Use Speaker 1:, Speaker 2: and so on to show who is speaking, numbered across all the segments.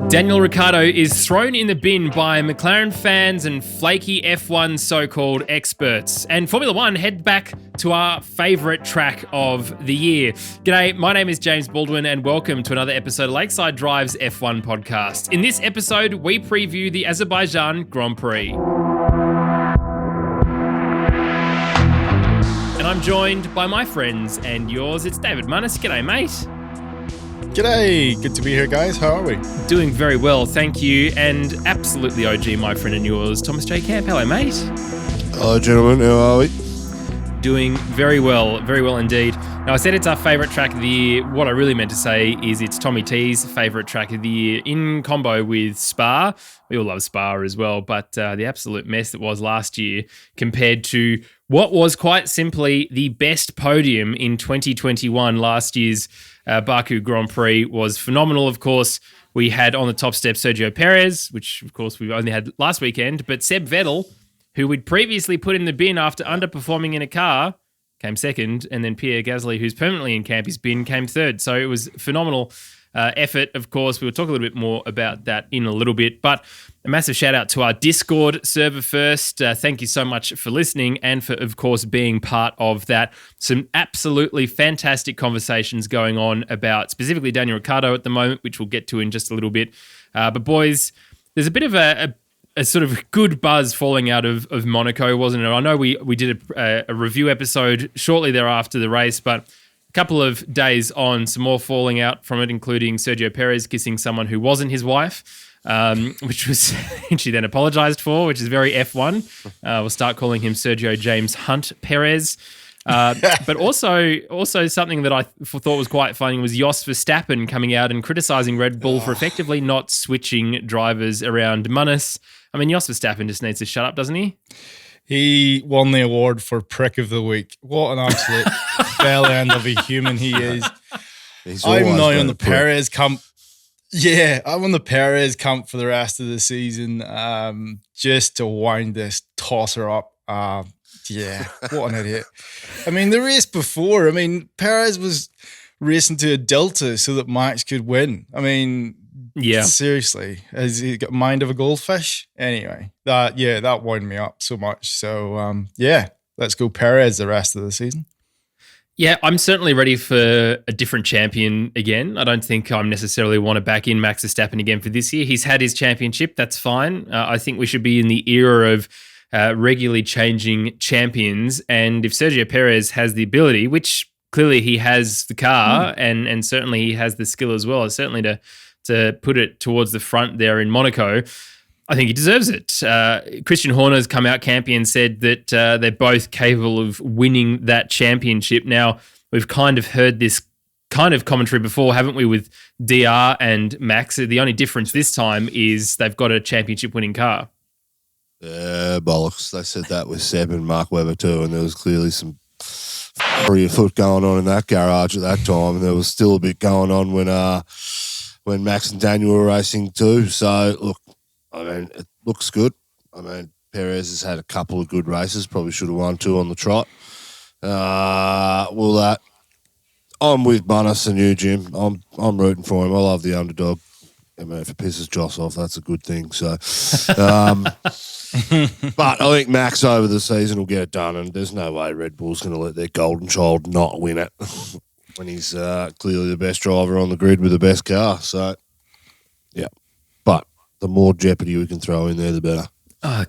Speaker 1: Daniel Ricciardo is thrown in the bin by McLaren fans and flaky F1 so-called experts. And Formula One head back to our favourite track of the year. G'day, my name is James Baldwin and welcome to another episode of Lakeside Drive's F1 podcast. In this episode, we preview the Azerbaijan Grand Prix. And I'm joined by my friends and yours. It's David Munnis. G'day, mate.
Speaker 2: G'day, good to be here, guys. How are we?
Speaker 1: Doing very well, thank you. And absolutely OG, my friend and yours, Thomas J. Camp. Hello, mate.
Speaker 3: Hello, gentlemen. How are we?
Speaker 1: Doing very well indeed. Now, I said it's our favourite track of the year. What I really meant to say is it's Tommy T's favourite track of the year in combo with Spa. We all love Spa as well, but the absolute mess that was last year compared to what was quite simply the best podium in 2021, last year's Baku Grand Prix was phenomenal. Of course, we had on the top step Sergio Perez, which of course we only had last weekend, but Seb Vettel, who we'd previously put in the bin after underperforming in a car, came second, and then Pierre Gasly, who's permanently in Campy's bin, came third. So it was phenomenal effort. Of course, we'll talk a little bit more about that in a little bit, but a massive shout out to our Discord server first. Thank you so much for listening and for, of course, being part of that. Some absolutely fantastic conversations going on about specifically Daniel Ricciardo at the moment, which we'll get to in just a little bit. But boys, there's a bit of a sort of good buzz falling out of Monaco, wasn't it? I know we did a review episode shortly thereafter the race, but a couple of days on, some more falling out from it, including Sergio Perez kissing someone who wasn't his wife, which was she then apologised for, which is very F1. We'll start calling him Sergio James Hunt Perez. But also something that I thought was quite funny was Jos Verstappen coming out and criticising Red Bull for effectively not switching drivers around Munnis. I mean, Jos Verstappen just needs to shut up, doesn't he?
Speaker 2: He won the award for Prick of the Week. What an absolute bell end of a human he is. I'm now on the Perez camp. Yeah, I'm on the Perez camp for the rest of the season, just to wind this tosser up. Yeah, what an idiot. I mean, the race before, Perez was racing to a Delta so that Max could win. I mean, yeah, seriously, has he got mind of a goldfish? Anyway, that wound me up so much. So, let's go Perez the rest of the season.
Speaker 1: Yeah, I'm certainly ready for a different champion again. I don't think I necessarily want to back in Max Verstappen again for this year. He's had his championship, that's fine. I think we should be in the era of regularly changing champions. And if Sergio Perez has the ability, which clearly he has the car and certainly he has the skill as well, certainly to put it towards the front there in Monaco, I think he deserves it. Christian Horner's come out, Campy, and said that they're both capable of winning that championship. Now, we've kind of heard this kind of commentary before, haven't we, with DR and Max? The only difference this time is they've got a championship-winning car.
Speaker 3: Yeah, bollocks. They said that with Seb and Mark Webber too, and there was clearly some afoot going on in that garage at that time, and there was still a bit going on when Max and Daniel were racing too. So, look, it looks good. Perez has had a couple of good races, probably should have won two on the trot. I'm with Munnis and you, Jim. I'm rooting for him. I love the underdog. If it pisses Joss off, that's a good thing. So, but I think Max over the season will get it done, and there's no way Red Bull's going to let their golden child not win it when he's clearly the best driver on the grid with the best car. So, yeah. But the more jeopardy we can throw in there, the better.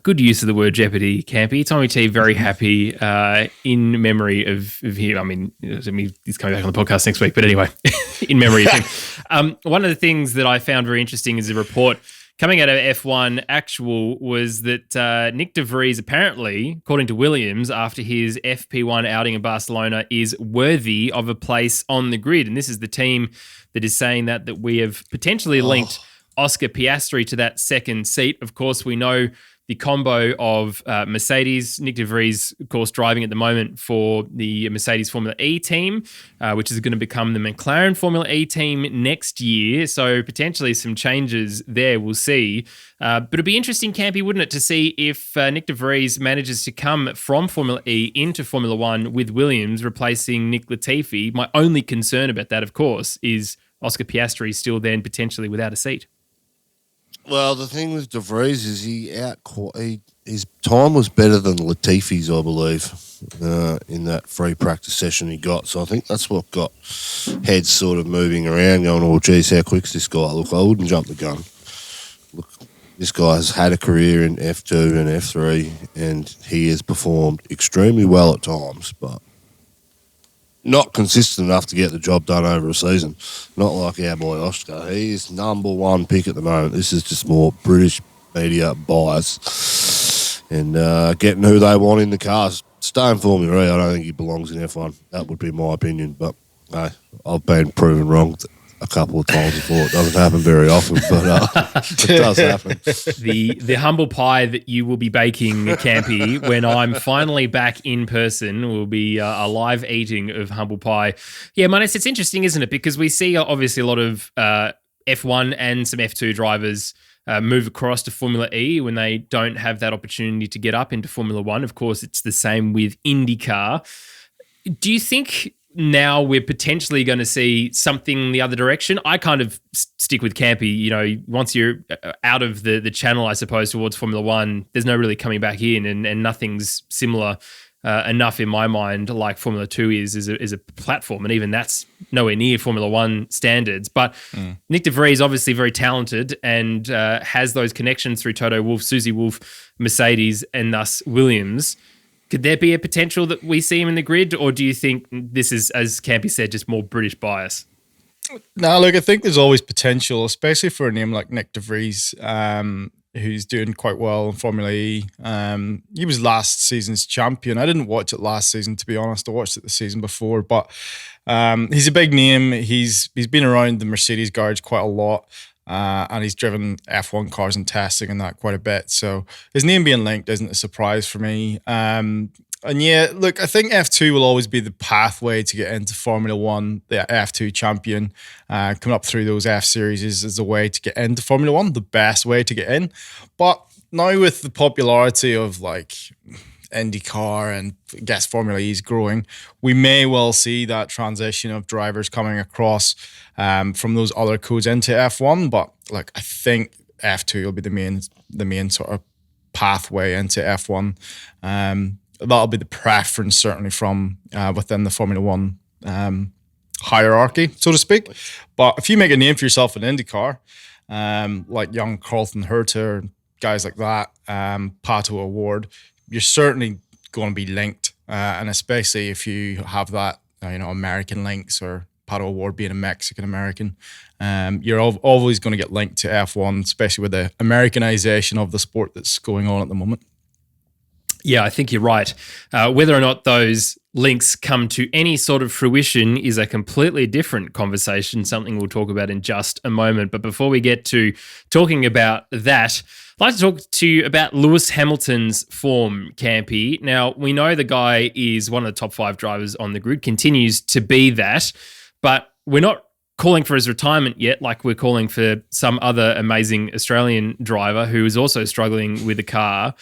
Speaker 1: Good use of the word jeopardy, Campy. Tommy T, very happy in memory of him. He's coming back on the podcast next week, but anyway, in memory of him. One of the things that I found very interesting is a report coming out of F1 Actual was that Nick de Vries apparently, according to Williams, after his FP1 outing in Barcelona, is worthy of a place on the grid. And this is the team that is saying that we have potentially linked Oscar Piastri to that second seat. Of course, we know the combo of Mercedes, Nick de Vries, of course, driving at the moment for the Mercedes Formula E team, which is going to become the McLaren Formula E team next year. So potentially some changes there, we'll see. But it'd be interesting, Campy, wouldn't it, to see if Nick de Vries manages to come from Formula E into Formula One with Williams, replacing Nick Latifi. My only concern about that, of course, is Oscar Piastri still then potentially without a seat.
Speaker 3: Well, the thing with De Vries is his time was better than Latifi's, I believe, in that free practice session he got. So I think that's what got heads sort of moving around, going, "Oh, geez, how quick's this guy?" Look, I wouldn't jump the gun. Look, this guy has had a career in F2 and F3, and he has performed extremely well at times, but not consistent enough to get the job done over a season. Not like our boy Oscar. He is number one pick at the moment. This is just more British media bias and getting who they want in the cars. Stay in Formula E, I don't think he belongs in F1. That would be my opinion, but hey, I've been proven wrong a couple of times before. It doesn't happen very often, but it does happen.
Speaker 1: The humble pie that you will be baking, Campy, when I'm finally back in person will be a live eating of humble pie. Yeah, Munnis, it's interesting, isn't it? Because we see obviously a lot of F1 and some F2 drivers move across to Formula E when they don't have that opportunity to get up into Formula 1. Of course, it's the same with IndyCar. Do you think now we're potentially going to see something the other direction? I kind of stick with Campy. You know, once you're out of the channel, I suppose, towards Formula One, there's no really coming back in, and nothing's similar enough in my mind like Formula 2 is a platform, and even that's nowhere near Formula 1 standards. But Nick De Vries, obviously very talented and has those connections through Toto Wolff, Susie Wolff, Mercedes, and thus Williams. Could there be a potential that we see him in the grid, or do you think this is, as Campy said, just more British bias?
Speaker 2: No, look, I think there's always potential, especially for a name like Nick De Vries, who's doing quite well in Formula E. He was last season's champion. I didn't watch it last season, to be honest. I watched it the season before, but he's a big name. He's been around the Mercedes garage quite a lot. And he's driven F1 cars and testing and that quite a bit. So his name being linked isn't a surprise for me. And yeah, look, I think F2 will always be the pathway to get into Formula 1. The F2 champion coming up through those F series is a way to get into Formula 1, the best way to get in. But now with the popularity of like IndyCar and I guess Formula E is growing, we may well see that transition of drivers coming across from those other codes into F1. But like, I think F2 will be the main sort of pathway into F1. That'll be the preference certainly from within the Formula 1 hierarchy, so to speak. But if you make a name for yourself in IndyCar, like young Carlton Herter, guys like that, Pato O'Ward, you're certainly going to be linked, and especially if you have that, American links, or Pato O'Ward being a Mexican American, you're always going to get linked to F1, especially with the Americanization of the sport that's going on at the moment.
Speaker 1: Yeah, I think you're right. Whether or not those links come to any sort of fruition is a completely different conversation, something we'll talk about in just a moment. But before we get to talking about that, I'd like to talk to you about Lewis Hamilton's form, Campy. Now, we know the guy is one of the top 5 drivers on the grid, continues to be that, but we're not calling for his retirement yet, like we're calling for some other amazing Australian driver who is also struggling with a car.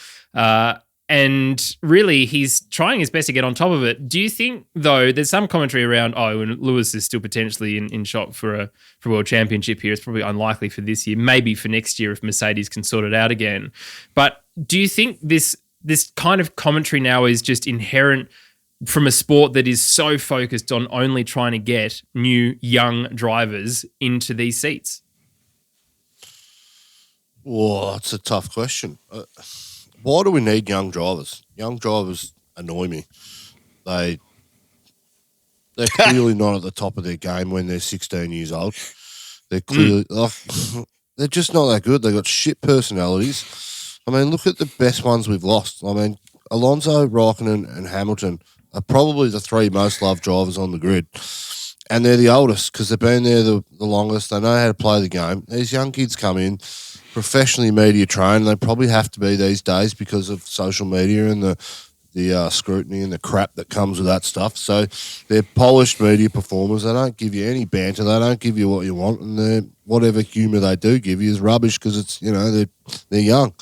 Speaker 1: And really, he's trying his best to get on top of it. Do you think, though, there's some commentary around, and Lewis is still potentially in shot for a world championship here. It's probably unlikely for this year, maybe for next year if Mercedes can sort it out again. But do you think this kind of commentary now is just inherent from a sport that is so focused on only trying to get new young drivers into these seats?
Speaker 3: Well, that's a tough question. Why do we need young drivers? Young drivers annoy me. They're clearly not at the top of their game when they're 16 years old. They're clearly they're just not that good. They've got shit personalities. I mean, look at the best ones we've lost. I mean, Alonso, Raikkonen, and Hamilton are probably the 3 most loved drivers on the grid. And they're the oldest because they've been there the longest. They know how to play the game. These young kids come in, professionally media trained. They probably have to be these days because of social media and the scrutiny and the crap that comes with that stuff. So they're polished media performers. They don't give you any banter. They don't give you what you want, and whatever humour they do give you is rubbish because it's they're young.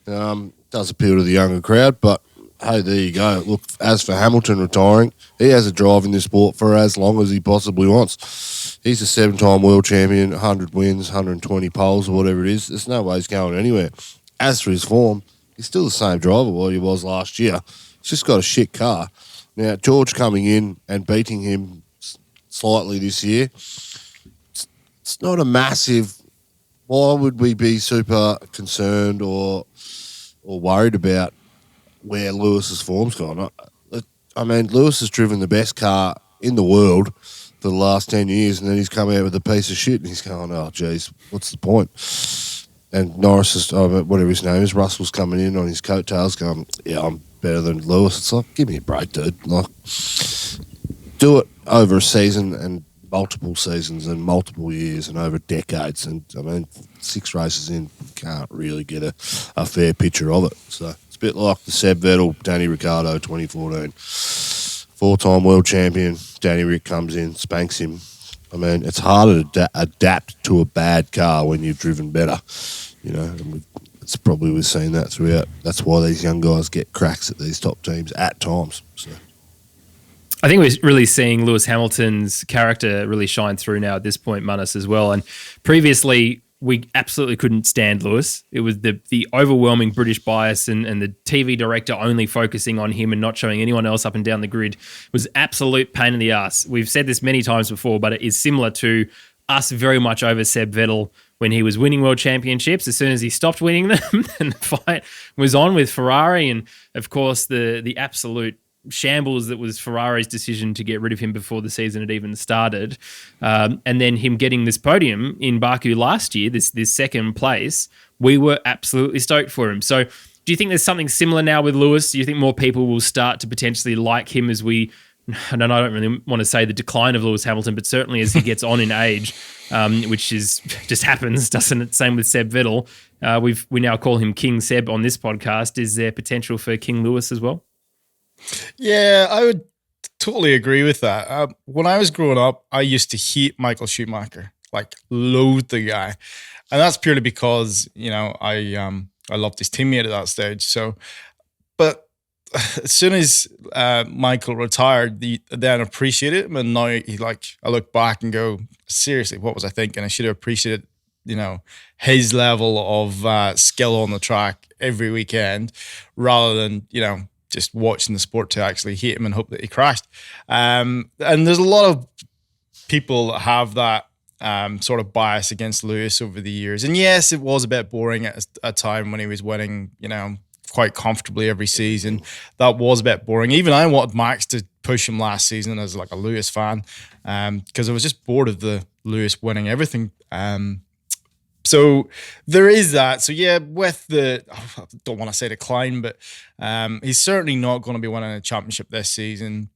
Speaker 3: Does appeal to the younger crowd, but hey, there you go. Look, as for Hamilton retiring, he has a drive in this sport for as long as he possibly wants. He's a 7-time world champion, 100 wins, 120 poles, or whatever it is. There's no way he's going anywhere. As for his form, he's still the same driver what he was last year. He's just got a shit car. Now, George coming in and beating him slightly this year, it's not a massive... Why would we be super concerned or worried about where Lewis's form's gone? I mean, Lewis has driven the best car in the world for the last 10 years, and then he's come out with a piece of shit, and he's going, oh, geez, what's the point? And Norris is, whatever his name is, Russell's coming in on his coattails going, yeah, I'm better than Lewis. It's like, give me a break, dude. Like, do it over a season and multiple seasons and multiple years and over decades. And, I mean, 6 races in, you can't really get a fair picture of it. So it's a bit like the Seb Vettel, Danny Ricciardo 2014. 4-time world champion, Danny Rick comes in, spanks him. I mean, it's harder to adapt to a bad car when you've driven better. You know, and it's probably we've seen that throughout. That's why these young guys get cracks at these top teams at times. So,
Speaker 1: I think we're really seeing Lewis Hamilton's character really shine through now at this point, Munnis, as well. And previously, we absolutely couldn't stand Lewis. It was the overwhelming British bias and the TV director only focusing on him and not showing anyone else up and down the grid was absolute pain in the ass. We've said this many times before, but it is similar to us very much over Seb Vettel when he was winning world championships. As soon as he stopped winning them and the fight was on with Ferrari, and of course the absolute shambles that was Ferrari's decision to get rid of him before the season had even started, and then him getting this podium in Baku last year, this second place, we were absolutely stoked for him. So do you think there's something similar now with Lewis? Do you think more people will start to potentially like him as we, I don't really want to say the decline of Lewis Hamilton, but certainly as he gets on in age, which is just happens, doesn't it? Same with Seb Vettel. We now call him King Seb on this podcast. Is there potential for King Lewis as well?
Speaker 2: Yeah, I would totally agree with that. When I was growing up, I used to hate Michael Schumacher, like loathe the guy. And that's purely because, you know, I loved his teammate at that stage. So, but as soon as Michael retired, then appreciated him. And now I look back and go, seriously, what was I thinking? I should have appreciated, you know, his level of skill on the track every weekend rather than, you know, just watching the sport to actually hate him and hope that he crashed. And there's a lot of people that have that sort of bias against Lewis over the years. And yes, it was a bit boring at a time when he was winning, you know, quite comfortably every season. That was a bit boring. Even I wanted Max to push him last season as like a Lewis fan because I was just bored of the Lewis winning everything. So there is that. So yeah, with I don't want to say decline, but he's certainly not going to be winning a championship this season.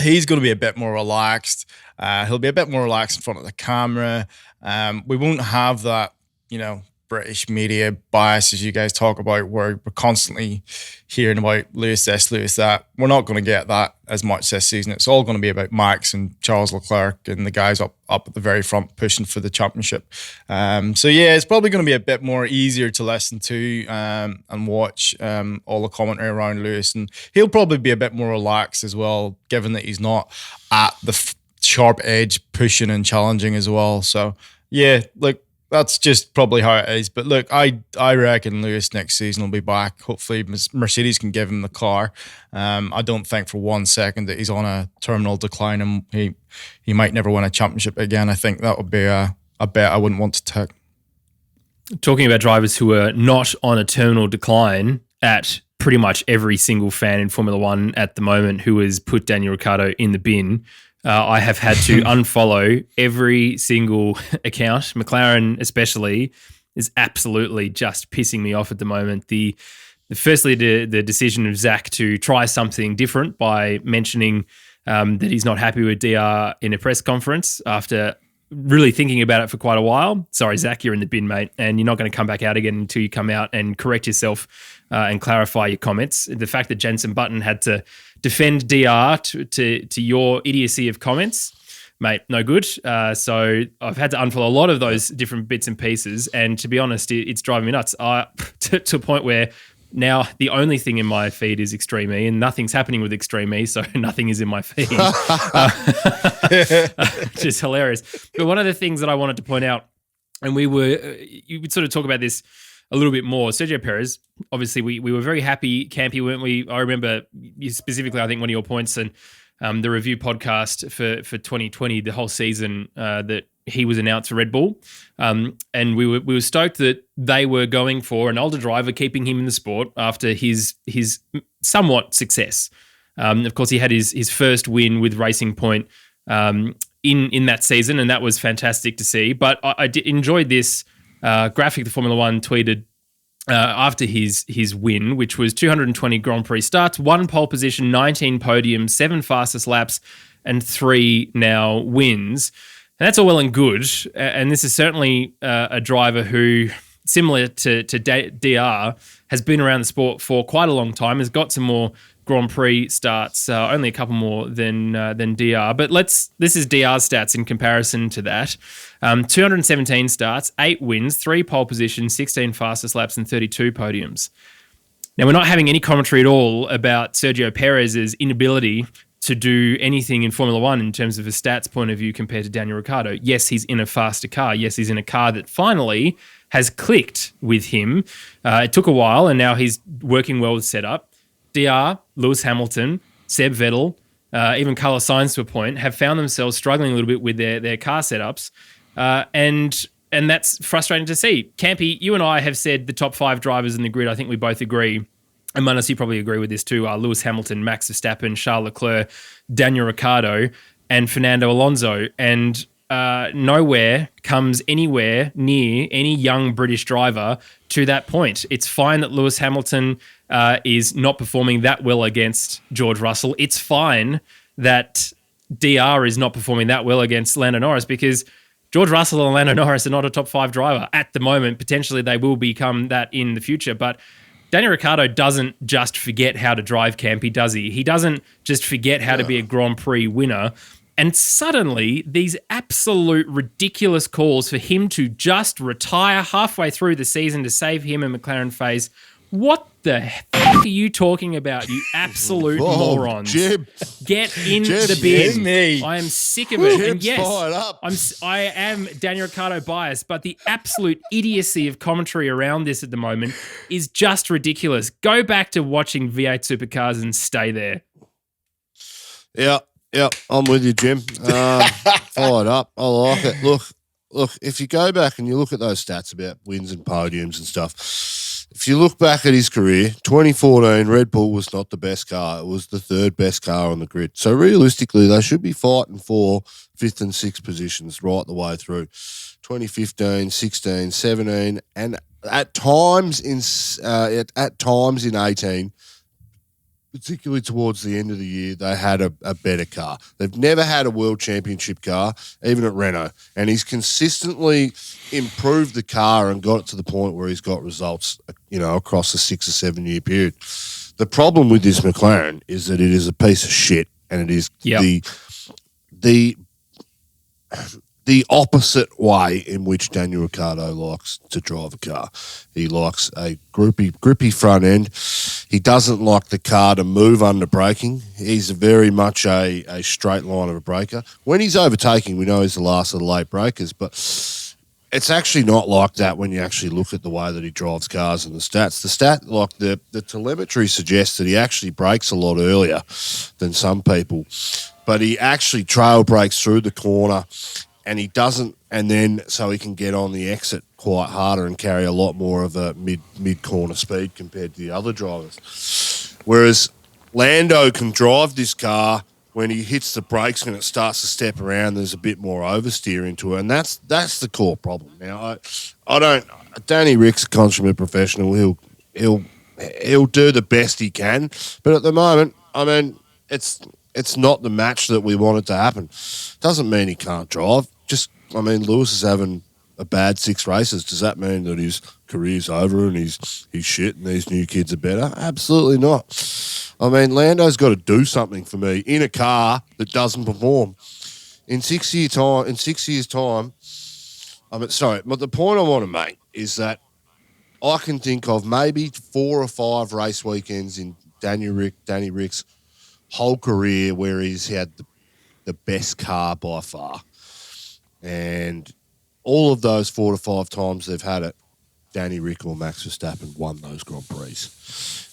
Speaker 2: He's going to be a bit more relaxed. He'll be a bit more relaxed in front of the camera. We won't have that, you know, British media bias as you guys talk about, where we're constantly hearing about Lewis this, Lewis that. We're not going to get that as much this season. It's all going to be about Max and Charles Leclerc and the guys up at the very front pushing for the championship. So yeah, it's probably going to be a bit more easier to listen to and watch all the commentary around Lewis, and he'll probably be a bit more relaxed as well, given that he's not at the sharp edge pushing and challenging as well. So yeah, look, that's just probably how it is. But look, I reckon Lewis next season will be back. Hopefully Mercedes can give him the car. I don't think for 1 second that he's on a terminal decline and he might never win a championship again. I think that would be a bet I wouldn't want to take.
Speaker 1: Talking about drivers who are not on a terminal decline, at pretty much every single fan in Formula One at the moment who has put Daniel Ricciardo in the bin, I have had to unfollow every single account. McLaren especially is absolutely just pissing me off at the moment. Firstly, the decision of Zach to try something different by mentioning that he's not happy with DR in a press conference after really thinking about it for quite a while. Sorry, Zach, you're in the bin, mate, and you're not going to come back out again until you come out and correct yourself and clarify your comments. The fact that Jenson Button had to defend DR to your idiocy of comments, mate, no good. So I've had to unfollow a lot of those different bits and pieces, and to be honest, it's driving me nuts to a point where Now, the only thing in my feed is Extreme E, and nothing's happening with Extreme E, so nothing is in my feed, which is hilarious. But one of the things that I wanted to point out, and you would sort of talk about this a little bit more. Sergio Perez, obviously, we were very happy, Campy, weren't we? I remember you specifically, I think one of your points and the review podcast for 2020, the whole season that he was announced for Red Bull. And we were stoked that they were going for an older driver, keeping him in the sport after his somewhat success. Of course, he had his first win with Racing Point in that season, and that was fantastic to see. But I enjoyed this graphic the Formula One tweeted after his win, which was 220 Grand Prix starts, 1 pole position, 19 podiums, 7 fastest laps, and 3 now wins. And that's all well and good. And this is certainly a driver who, similar to DR, has been around the sport for quite a long time, has got some more Grand Prix starts, only a couple more than DR. But this is DR's stats in comparison to that. 217 starts, 8 wins, 3 pole positions, 16 fastest laps, and 32 podiums. Now, we're not having any commentary at all about Sergio Perez's inability to do anything in Formula One in terms of a stats point of view compared to Daniel Ricciardo. Yes, he's in a faster car. Yes, he's in a car that finally has clicked with him. It took a while, and now he's working well with setup. DR, Lewis Hamilton, Seb Vettel, even Carlos Sainz to a point, have found themselves struggling a little bit with their car setups. And that's frustrating to see. Campy, you and I have said the top 5 drivers in the grid. I think we both agree. And Munnis, you probably agree with this too, Lewis Hamilton, Max Verstappen, Charles Leclerc, Daniel Ricciardo, and Fernando Alonso. And nowhere comes anywhere near any young British driver to that point. It's fine that Lewis Hamilton is not performing that well against George Russell. It's fine that DR is not performing that well against Lando Norris, because George Russell and Lando Norris are not a top 5 driver at the moment. Potentially they will become that in the future, but Daniel Ricciardo doesn't just forget how to drive, Campy, does he? He doesn't just forget how to be a Grand Prix winner. And suddenly, these absolute ridiculous calls for him to just retire halfway through the season to save him and McLaren face. What the fuck are you talking about, you absolute morons?
Speaker 3: Jim.
Speaker 1: Get in the bin. I am sick of it. And yes, I am Daniel Ricciardo biased, but the absolute idiocy of commentary around this at the moment is just ridiculous. Go back to watching V8 Supercars and stay there.
Speaker 3: Yeah, I'm with you, Jim. Fired up. I like it. Look, if you go back and you look at those stats about wins and podiums and stuff, if you look back at his career, 2014, Red Bull was not the best car. It was the 3rd best car on the grid. So realistically, they should be fighting for 5th and 6th positions right the way through. 2015, 16, 17, and at times in 18, particularly towards the end of the year, they had a better car. They've never had a world championship car, even at Renault. And he's consistently improved the car and got it to the point where he's got results, across a 6 or 7 year period. The problem with this McLaren is that it is a piece of shit, and it is the opposite way in which Daniel Ricciardo likes to drive a car. He likes a grippy front end. He doesn't like the car to move under braking. He's very much a straight line of a braker. When he's overtaking, we know he's the last of the late breakers, but it's actually not like that when you actually look at the way that he drives cars and the stats. The telemetry suggests that he actually brakes a lot earlier than some people, but he actually trail brakes through the corner. And he doesn't, and then so he can get on the exit quite harder and carry a lot more of a mid-corner speed compared to the other drivers. Whereas Lando can drive this car when he hits the brakes and it starts to step around, there's a bit more oversteer into it, and that's the core problem. Now, Danny Rick's a consummate professional. He'll do the best he can, but at the moment, it's not the match that we want it to happen. Doesn't mean he can't drive. Lewis is having a bad 6 races. Does that mean that his career's over and he's shit and these new kids are better? Absolutely not. Lando's got to do something for me in a car that doesn't perform. In 6 years' time, but the point I want to make is that I can think of maybe 4 or 5 race weekends in Danny Rick's whole career where he's had the best car by far. And all of those 4 to 5 times they've had it, Danny Rick or Max Verstappen won those Grand Prix.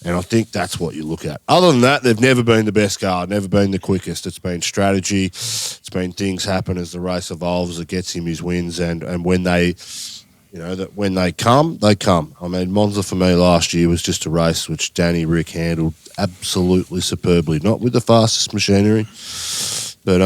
Speaker 3: And I think that's what you look at. Other than that, they've never been the best car, never been the quickest. It's been strategy. It's been things happen as the race evolves. It gets him his wins. And when they, when they come, they come. I mean, Monza for me last year was just a race which Danny Rick handled absolutely superbly. Not with the fastest machinery, but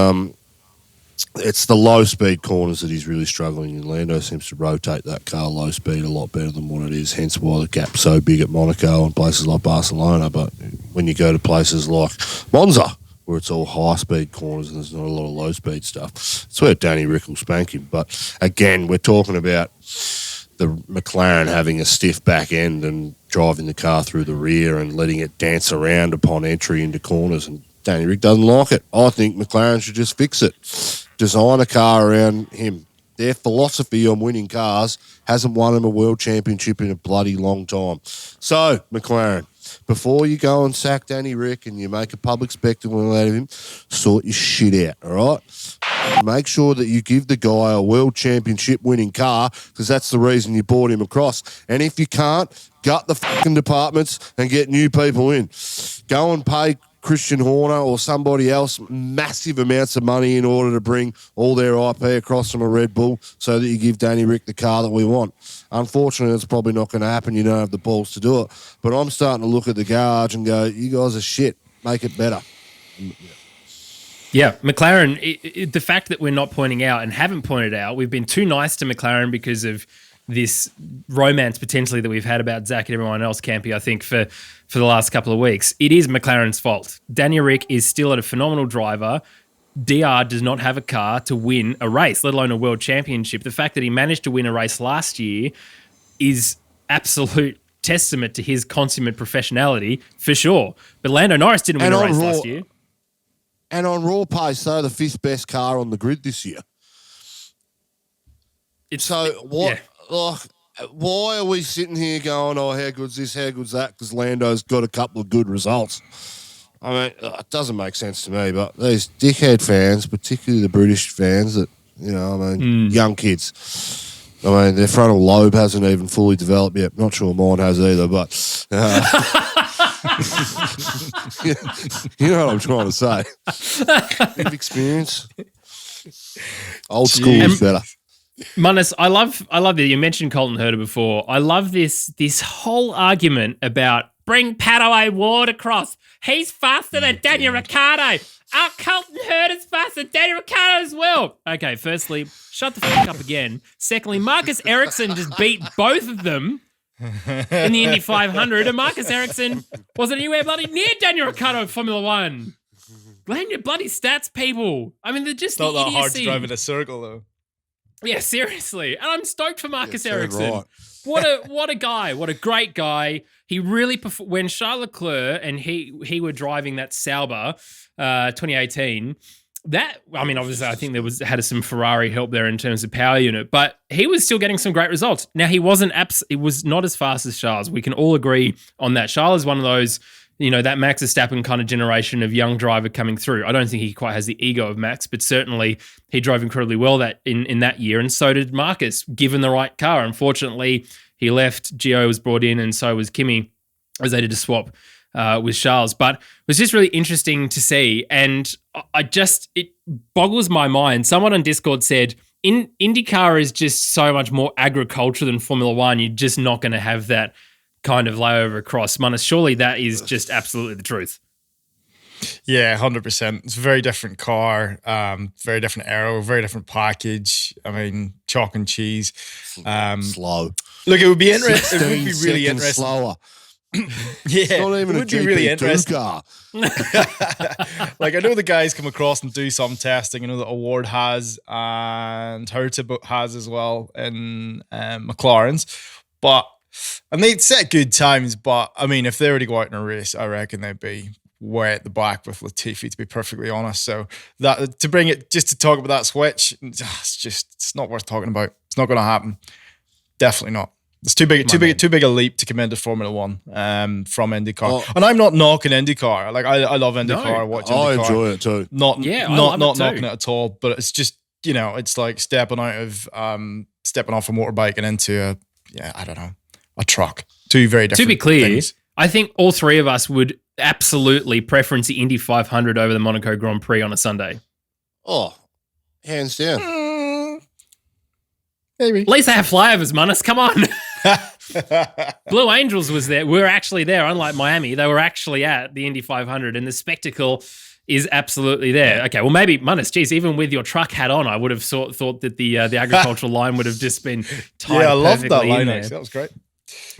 Speaker 3: it's the low-speed corners that he's really struggling in. Lando seems to rotate that car low speed a lot better than what it is, hence why the gap's so big at Monaco and places like Barcelona. But when you go to places like Monza, where it's all high-speed corners and there's not a lot of low-speed stuff, it's where Danny Rick will spank him. But again, we're talking about the McLaren having a stiff back end and driving the car through the rear and letting it dance around upon entry into corners, and Danny Rick doesn't like it. I think McLaren should just fix it. Design a car around him. Their philosophy on winning cars hasn't won him a world championship in a bloody long time. So, McLaren, before you go and sack Danny Rick and you make a public spectacle out of him, sort your shit out, all right? Make sure that you give the guy a world championship winning car, because that's the reason you brought him across. And if you can't, gut the fucking departments and get new people in. Go and pay Christian Horner or somebody else massive amounts of money in order to bring all their IP across from a Red Bull so that you give Danny Rick the car that we want. Unfortunately, it's probably not going to happen. You don't have the balls to do it. But I'm starting to look at the garage and go, you guys are shit. Make it better.
Speaker 1: Yeah, McLaren, the fact that we're not pointing out and haven't pointed out, we've been too nice to McLaren because of this romance potentially that we've had about Zach and everyone else, Campy, I think, for the last couple of weeks. It is McLaren's fault. Danny Rick is still a phenomenal driver. DR does not have a car to win a race, let alone a world championship. The fact that he managed to win a race last year is absolute testament to his consummate professionality, for sure. But Lando Norris didn't win a race last year.
Speaker 3: And on raw pace, they're the 5th best car on the grid this year. Why are we sitting here going, oh, how good's this, how good's that? Because Lando's got a couple of good results. I mean, it doesn't make sense to me, but these dickhead fans, particularly the British fans that, young kids, I mean, their frontal lobe hasn't even fully developed yet. Not sure mine has either, but you know what I'm trying to say. Bit of experience. Old school is better.
Speaker 1: Munnis, I love that you mentioned Colton Herta before. I love this whole argument about bring Pato O'Ward across. He's faster than Daniel Ricciardo. Our Colton Herta's faster than Daniel Ricciardo as well. Okay, firstly, shut the fuck up again. Secondly, Marcus Ericsson just beat both of them in the Indy 500, and Marcus Ericsson wasn't anywhere bloody near Daniel Ricciardo in Formula One. Blame your bloody stats, people. I mean, they're just
Speaker 2: not
Speaker 1: the
Speaker 2: that
Speaker 1: idiocy.
Speaker 2: hard to drive in a circle, though.
Speaker 1: Yeah, seriously. And I'm stoked for Marcus Ericsson.
Speaker 3: Right.
Speaker 1: What a guy. What a great guy. He really, when Charles Leclerc and he were driving that Sauber 2018, obviously I think there had some Ferrari help there in terms of power unit, but he was still getting some great results. Now, he was not as fast as Charles. We can all agree on that. Charles is one of those, that Max Verstappen kind of generation of young driver coming through. I don't think he quite has the ego of Max, but certainly he drove incredibly well in that year, and so did Marcus, given the right car. Unfortunately, he left, Gio was brought in, and so was Kimi, as they did a swap with Charles. But it was just really interesting to see, and it boggles my mind. Someone on Discord said, IndyCar is just so much more agriculture than Formula One. You're just not going to have that kind of layover across. Munnis, surely that is just absolutely the truth.
Speaker 2: Yeah, 100%. It's a very different car, very different aero, very different package. I mean, chalk and cheese.
Speaker 3: Slow.
Speaker 2: Look, it would be interesting. It would be really interesting.
Speaker 3: Slower.
Speaker 2: Yeah,
Speaker 3: it's not even
Speaker 2: it
Speaker 3: a
Speaker 2: would be
Speaker 3: GP2
Speaker 2: really interesting.
Speaker 3: car.
Speaker 2: Like, I know the guys come across and do some testing. I know that Award has and Herta has as well in McLaren's, and they'd set good times. But I mean, if they were to go out in a race, I reckon they'd be way at the back with Latifi, to be perfectly honest. So that to bring it just to talk about that switch, it's not worth talking about. It's not going to happen. Definitely not. It's too big a leap to come into Formula One from IndyCar. And I'm not knocking IndyCar. Like I love IndyCar. I watch IndyCar.
Speaker 3: I enjoy it too.
Speaker 2: Not knocking it at all. But it's just, it's like stepping off a motorbike and into a truck. Two very different.
Speaker 1: To be clear,
Speaker 2: things.
Speaker 1: I think all three of us would absolutely preference the Indy 500 over the Monaco Grand Prix on a Sunday.
Speaker 3: Oh, hands down.
Speaker 2: Maybe.
Speaker 1: At least they have flyovers, Munnis. Come on. Blue Angels was there. We were actually there, unlike Miami. They were actually at the Indy 500, and the spectacle is absolutely there. Okay, well, maybe, Munnis, geez, even with your truck hat on, I would have thought that the agricultural line would have just been tied
Speaker 2: I love
Speaker 1: perfectly
Speaker 2: that line,
Speaker 1: in there.
Speaker 2: actually. That was great.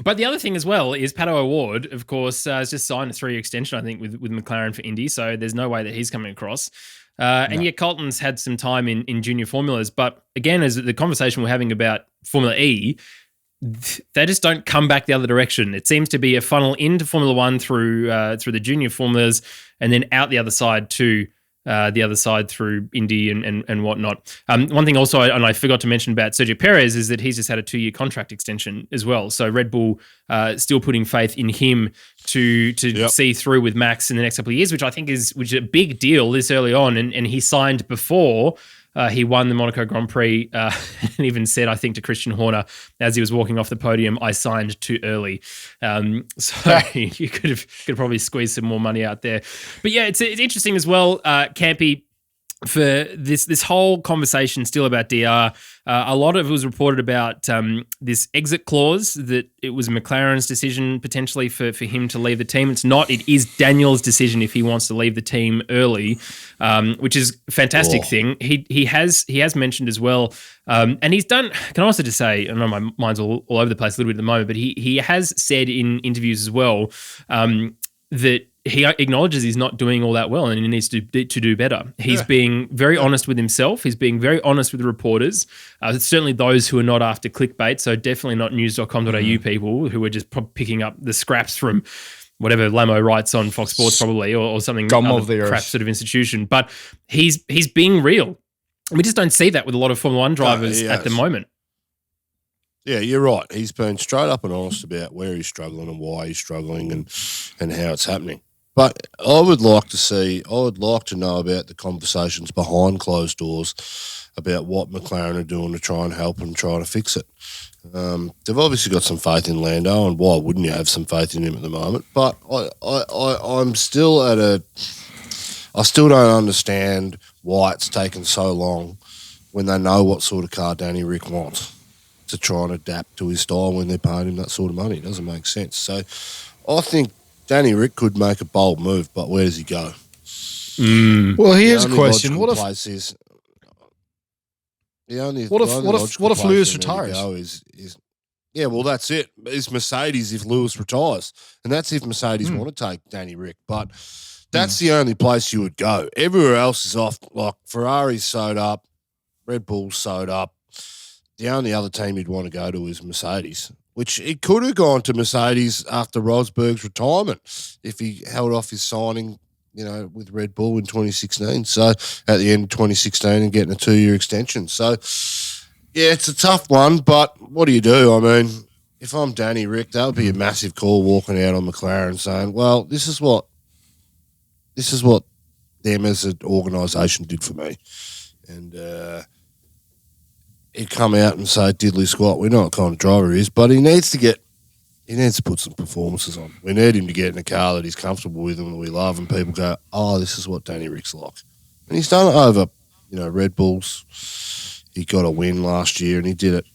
Speaker 1: But the other thing as well is Pato O'Ward, of course, has just signed a 3-year extension, I think, with McLaren for Indy, so there's no way that he's coming across. And yet Colton's had some time in junior formulas. But again, as the conversation we're having about Formula E, they just don't come back the other direction. It seems to be a funnel into Formula One through the junior formulas and then out the other side to the other side through Indy and whatnot. One thing also, and I forgot to mention about Sergio Perez, is that he's just had a 2-year contract extension as well. So Red Bull still putting faith in him to see through with Max in the next couple of years, which I think is a big deal this early on. And he signed before he won the Monaco Grand Prix and even said, I think, to Christian Horner as he was walking off the podium, I signed too early. So you could probably squeeze some more money out there. But yeah, it's interesting as well, Campy, for this whole conversation still about DR. A lot of it was reported about this exit clause, that it was McLaren's decision potentially for him to leave the team. It's not. It is Daniel's decision if he wants to leave the team early, which is a fantastic thing. He has mentioned as well, and he's done, can I also just say, I know my mind's all over the place a little bit at the moment, but he has said in interviews as well that he acknowledges he's not doing all that well and he needs to do better. He's being very honest with himself. He's being very honest with the reporters, certainly those who are not after clickbait, so definitely not news.com.au people who are just picking up the scraps from whatever Lamo writes on Fox Sports probably or something, other crap sort of institution. But he's being real. We just don't see that with a lot of Formula One drivers at the moment.
Speaker 3: Yeah, you're right. He's been straight up and honest about where he's struggling and why he's struggling and how it's happening. But I would like to know about the conversations behind closed doors about what McLaren are doing to try and help and try to fix it. They've obviously got some faith in Lando, and why wouldn't you have some faith in him at the moment? But I'm still I still don't understand why it's taken so long when they know what sort of car Danny Rick wants to try and adapt to his style when they're paying him that sort of money. It doesn't make sense. So I think Danny Rick could make a bold move, but where does he go?
Speaker 2: Well, here's a question: What if Lewis retires?
Speaker 3: Yeah, well, that's it. It's Mercedes if Lewis retires, and that's if Mercedes want to take Danny Rick. But that's the only place you would go. Everywhere else is off. Like Ferrari's sewed up, Red Bull's sewed up. The only other team you'd want to go to is Mercedes, which it could have gone to Mercedes after Rosberg's retirement if he held off his signing, with Red Bull in 2016. So at the end of 2016 and getting a 2-year extension. So, yeah, it's a tough one, but what do you do? I mean, if I'm Danny Rick, that would be a massive call walking out on McLaren saying, well, this is what them as an organisation did for me. And he'd come out and say, diddly squat, we know what kind of driver he is, but he needs to put some performances on. We need him to get in a car that he's comfortable with and that we love, and people go, oh, this is what Danny Rick's like. And he's done it over, Red Bulls. He got a win last year, and he did it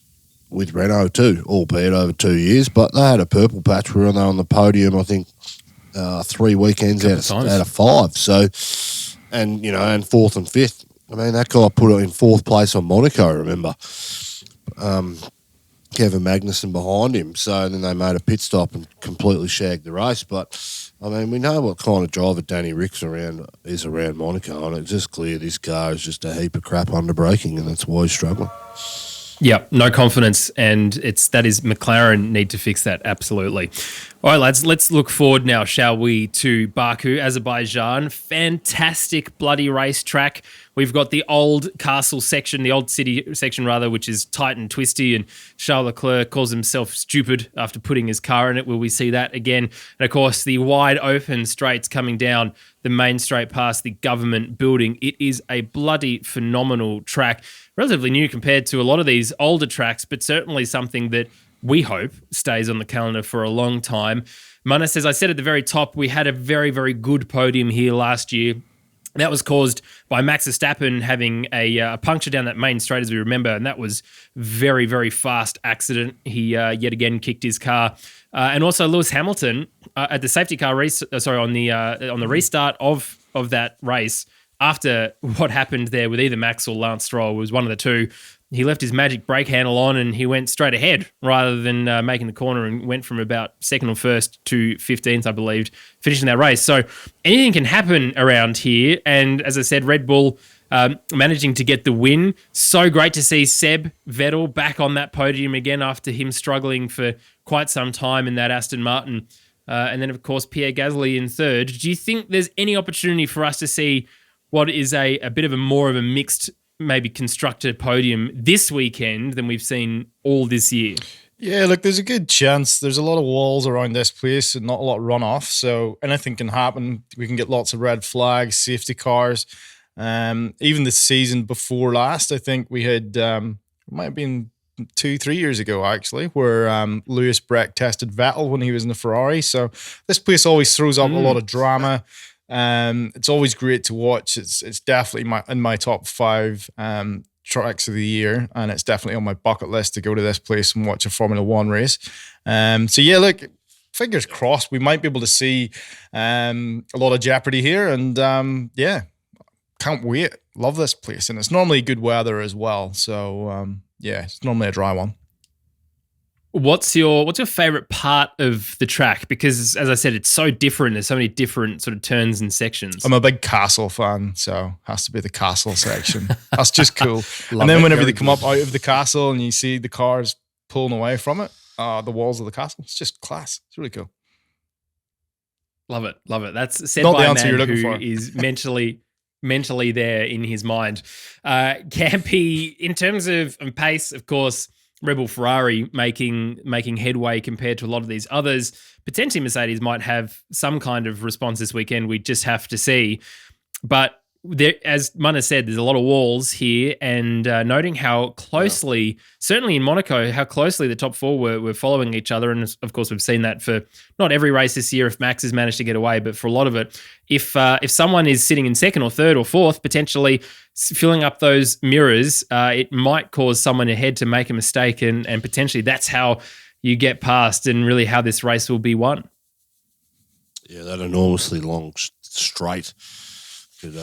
Speaker 3: with Renault too, albeit over 2 years, but they had a purple patch where they were on the podium, I think, 3 weekends out of 5. So, and fourth and fifth. I mean, that guy put it in 4th place on Monaco, remember. Kevin Magnussen behind him. So then they made a pit stop and completely shagged the race. But, I mean, we know what kind of driver Danny Rick's is around Monaco, and it's just clear this car is just a heap of crap under braking, and that's why he's struggling.
Speaker 1: Yep, no confidence, and that is McLaren need to fix that, absolutely. All right, lads, let's look forward now, shall we, to Baku, Azerbaijan. Fantastic bloody racetrack. We've got the old castle section, the old city section rather, which is tight and twisty, and Charles Leclerc calls himself stupid after putting his car in it. Will we see that again? And of course, the wide open straights coming down the main straight past the government building. It is a bloody phenomenal track. Relatively new compared to a lot of these older tracks, but certainly something that we hope stays on the calendar for a long time. Munnis, as I said at the very top, we had a very, very good podium here last year. That was caused by Max Verstappen having a puncture down that main straight, as we remember, and that was very, very fast accident. He yet again kicked his car, and also Lewis Hamilton at the safety car race. On the restart of that race, after what happened there with either Max or Lance Stroll, was one of the two. He left his magic brake handle on and he went straight ahead rather than making the corner, and went from about second or first to 15th, I believe, finishing that race. So anything can happen around here. And as I said, Red Bull managing to get the win. So great to see Seb Vettel back on that podium again after him struggling for quite some time in that Aston Martin. And then, of course, Pierre Gasly in third. Do you think there's any opportunity for us to see what is a bit of a more of a mixed, maybe constructed podium this weekend than we've seen all this year?
Speaker 2: Yeah, look, there's a good chance. There's a lot of walls around this place and not a lot of runoff, so anything can happen. We can get lots of red flags, safety cars. Even the season before last, I think we had, it might have been 2-3 years ago actually, where Lewis Breck tested Vettel when he was in the Ferrari. So this place always throws up a lot of drama. It's always great to watch. It's definitely in my top 5 tracks of the year, and it's definitely on my bucket list to go to this place and watch a Formula One race. So yeah, look, fingers crossed we might be able to see a lot of jeopardy here, and yeah, can't wait. Love this place, and it's normally good weather as well. So yeah, it's normally a dry one.
Speaker 1: What's your favorite part of the track? Because as I said, it's so different. There's so many different sort of turns and sections.
Speaker 2: I'm a big castle fan, so has to be the castle section. That's just cool. And then whenever they come up out of the castle and you see the cars pulling away from it, the walls of the castle, it's just class. It's really cool.
Speaker 1: Love it. That's said
Speaker 2: not
Speaker 1: by
Speaker 2: the
Speaker 1: a
Speaker 2: answer
Speaker 1: man
Speaker 2: you're looking
Speaker 1: who
Speaker 2: for.
Speaker 1: is mentally there in his mind. Campy, in terms of pace, of course, Red Bull Ferrari making headway compared to a lot of these others. Potentially Mercedes might have some kind of response this weekend. We just have to see. But there, as Munnis said, there's a lot of walls here, and noting how closely, certainly in Monaco, how closely the top 4 were following each other. And of course, we've seen that for not every race this year if Max has managed to get away, but for a lot of it, if someone is sitting in second or third or fourth, potentially filling up those mirrors, it might cause someone ahead to make a mistake, and potentially that's how you get past and really how this race will be won.
Speaker 3: Yeah, that enormously long straight could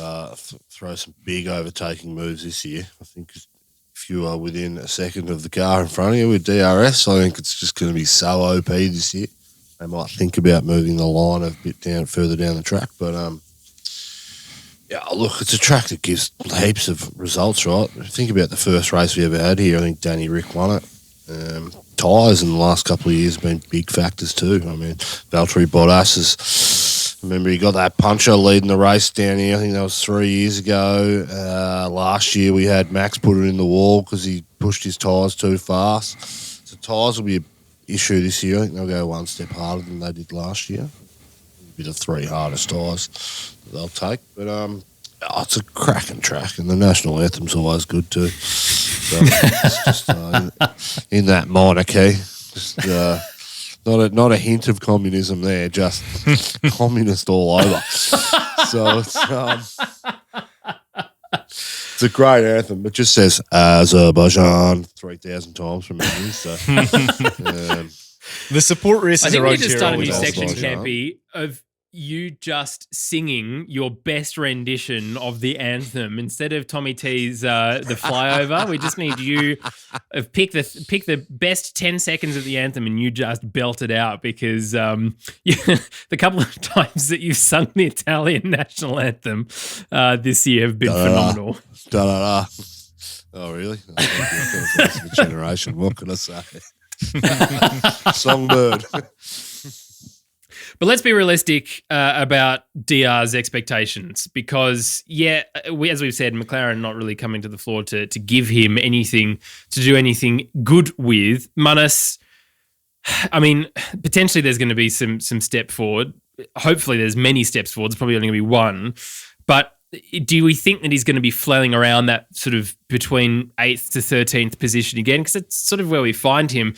Speaker 3: throw some big overtaking moves this year. I think if you are within a second of the car in front of you with DRS, I think it's just going to be so OP this year. They might think about moving the line a bit further down the track, but yeah, look, it's a track that gives heaps of results, right? Think about the first race we ever had here. I think Danny Rick won it. Tyres in the last couple of years have been big factors too. I mean, Valtteri Bottas is, remember he got that puncher leading the race down here. I think that was 3 years ago. Last year we had Max put it in the wall because he pushed his tyres too fast. So tyres will be an issue this year. I think they'll go one step harder than they did last year. A bit of 3 hardest tyres that they'll take. But it's a cracking track, and the national anthem's always good too. So it's just in that minor key. Just not a hint of communism there, just communist all over. So it's a great anthem. It just says Azerbaijan 3,000 times from memory. So
Speaker 2: the support races
Speaker 1: I think
Speaker 2: around
Speaker 1: we need to
Speaker 2: here
Speaker 1: start a
Speaker 2: always
Speaker 1: new
Speaker 2: also
Speaker 1: section,
Speaker 2: do.
Speaker 1: Campy, of you just singing your best rendition of the anthem instead of Tommy T's the flyover. We just need you pick the best 10 seconds of the anthem and you just belt it out, because the couple of times that you've sung the Italian national anthem this year have been phenomenal.
Speaker 3: Da-da-da. Oh, really? I think you're the generation. What can I say? Songbird.
Speaker 1: But let's be realistic about DR's expectations because, as we've said, McLaren not really coming to the floor to give him anything, to do anything good with. Munnis, I mean, potentially there's going to be some step forward. Hopefully there's many steps forward. There's probably only going to be one. But do we think that he's going to be flailing around that sort of between 8th to 13th position again? Because it's sort of where we find him.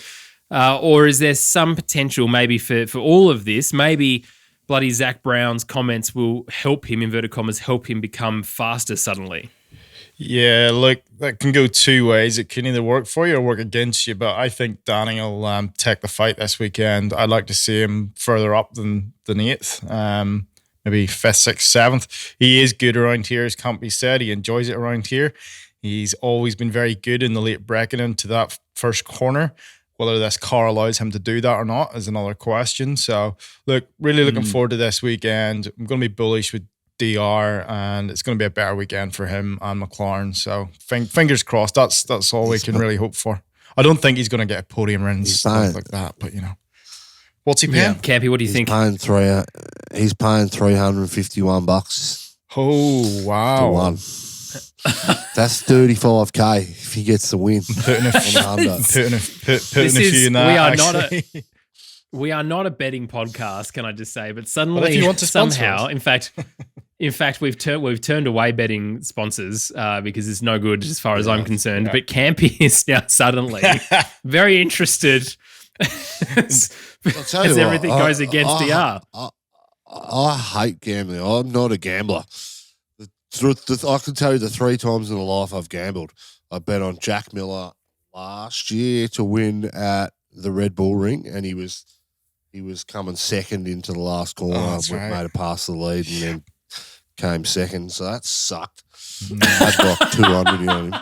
Speaker 1: Or is there some potential maybe for all of this? Maybe bloody Zach Brown's comments will help him, inverted commas, help him become faster suddenly.
Speaker 2: Yeah, look, that can go two ways. It can either work for you or work against you, but I think Danny will take the fight this weekend. I'd like to see him further up than 8th, maybe 5th, 6th, 7th. He is good around here, as Campy said. He enjoys it around here. He's always been very good in the late braking into that first corner. Whether this car allows him to do that or not is another question. So, look, really looking forward to this weekend. I'm going to be bullish with DR, and it's going to be a better weekend for him and McLaren. So, fingers crossed. That's all we can really hope for. I don't think he's going to get a podium run and stuff like that, but, What's he paying?
Speaker 1: Yeah. Campy, what do you think?
Speaker 3: He's paying $351.
Speaker 2: Oh, wow.
Speaker 3: To one. That's $35K if he gets the win.
Speaker 2: Putting a few in that.
Speaker 1: We are not a betting podcast, can I just say? But suddenly,
Speaker 2: if you want to
Speaker 1: somehow, in fact, we've turned away betting sponsors because it's no good as far as I'm concerned. Yeah. But Campy is now suddenly very interested as everything goes against DR.
Speaker 3: I hate gambling. I'm not a gambler. I can tell you the 3 times in my life I've gambled. I bet on Jack Miller last year to win at the Red Bull Ring, and he was coming second into the last corner. Made a pass to the lead and then came second, so that sucked. I'd got 200 on him.
Speaker 2: Yeah,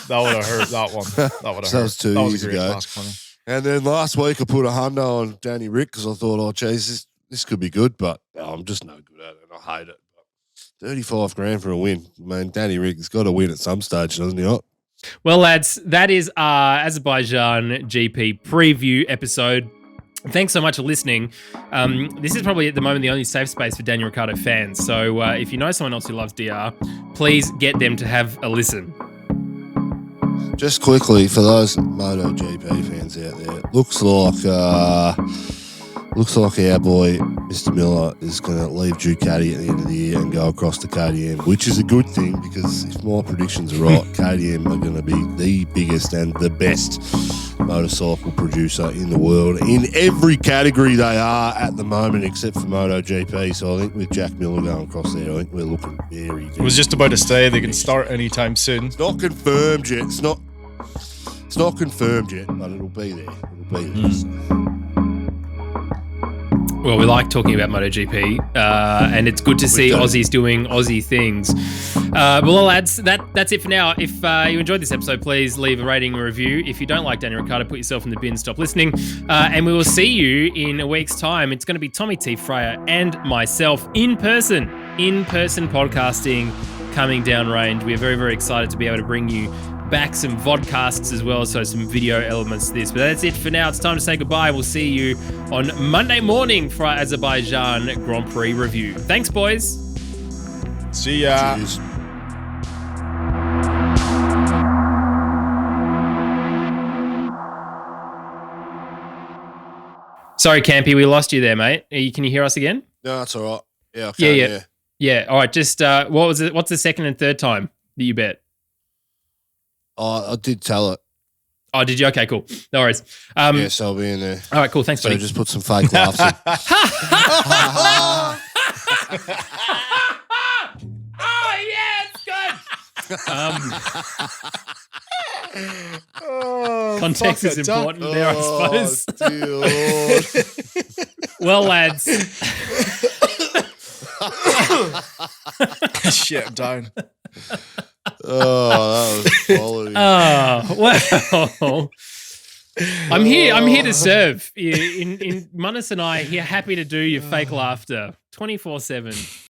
Speaker 2: that would have hurt, that one. That would have hurt.
Speaker 3: That was 2 years ago. And then last week I put a $100 on Danny Rick because I thought, oh, geez, this could be good, but I'm just no good at it and I hate it. $35,000 for a win. I mean, Danny Rick's got to win at some stage, doesn't he not?
Speaker 1: Well, lads, that is our Azerbaijan GP preview episode. Thanks so much for listening. This is probably at the moment the only safe space for Daniel Ricciardo fans. So if you know someone else who loves DR, please get them to have a listen.
Speaker 3: Just quickly, for those MotoGP fans out there, looks like our boy, Mr. Miller, is going to leave Ducati at the end of the year and go across to KTM, which is a good thing because if my predictions are right, KTM are going to be the biggest and the best motorcycle producer in the world. In every category they are at the moment except for MotoGP. So I think with Jack Miller going across there, I think we're looking very, very
Speaker 2: I was just about to say they can start anytime soon.
Speaker 3: It's not confirmed yet. It's not confirmed yet, but it'll be there. It'll be there.
Speaker 1: Well, we like talking about MotoGP, and it's good to see Aussies doing Aussie things. Well, lads, that's it for now. If you enjoyed this episode, please leave a rating and review. If you don't like Daniel Ricciardo, put yourself in the bin, stop listening. And we will see you in a week's time. It's going to be Tommy T. Freya and myself in person podcasting coming down range. We are very, very excited to be able to bring you back some vodcasts as well, so some video elements to this. But that's it for now. It's time to say goodbye. We'll see you on Monday morning for our Azerbaijan Grand Prix review. Thanks, boys.
Speaker 2: See ya.
Speaker 3: Cheers.
Speaker 1: Sorry, Campy, we lost you there, mate. Can you hear us again?
Speaker 3: No, that's all right. Yeah, I can,
Speaker 1: yeah. All right, just what was it? What's the second and third time that you bet?
Speaker 3: Oh, I did tell it.
Speaker 1: Oh, did you? Okay, cool. No worries.
Speaker 3: Yes, I'll be in there.
Speaker 1: All right, cool. Thanks, buddy.
Speaker 3: So just put some fake laughs in.
Speaker 1: Oh, yeah, it's good. Context is important there, I suppose.
Speaker 3: Dear Lord.
Speaker 1: Well, lads.
Speaker 2: Shit, I'm down.
Speaker 3: Oh, that was quality.
Speaker 1: Well. I'm here to serve. In Munnis and I, here happy to do your fake laughter 24/7.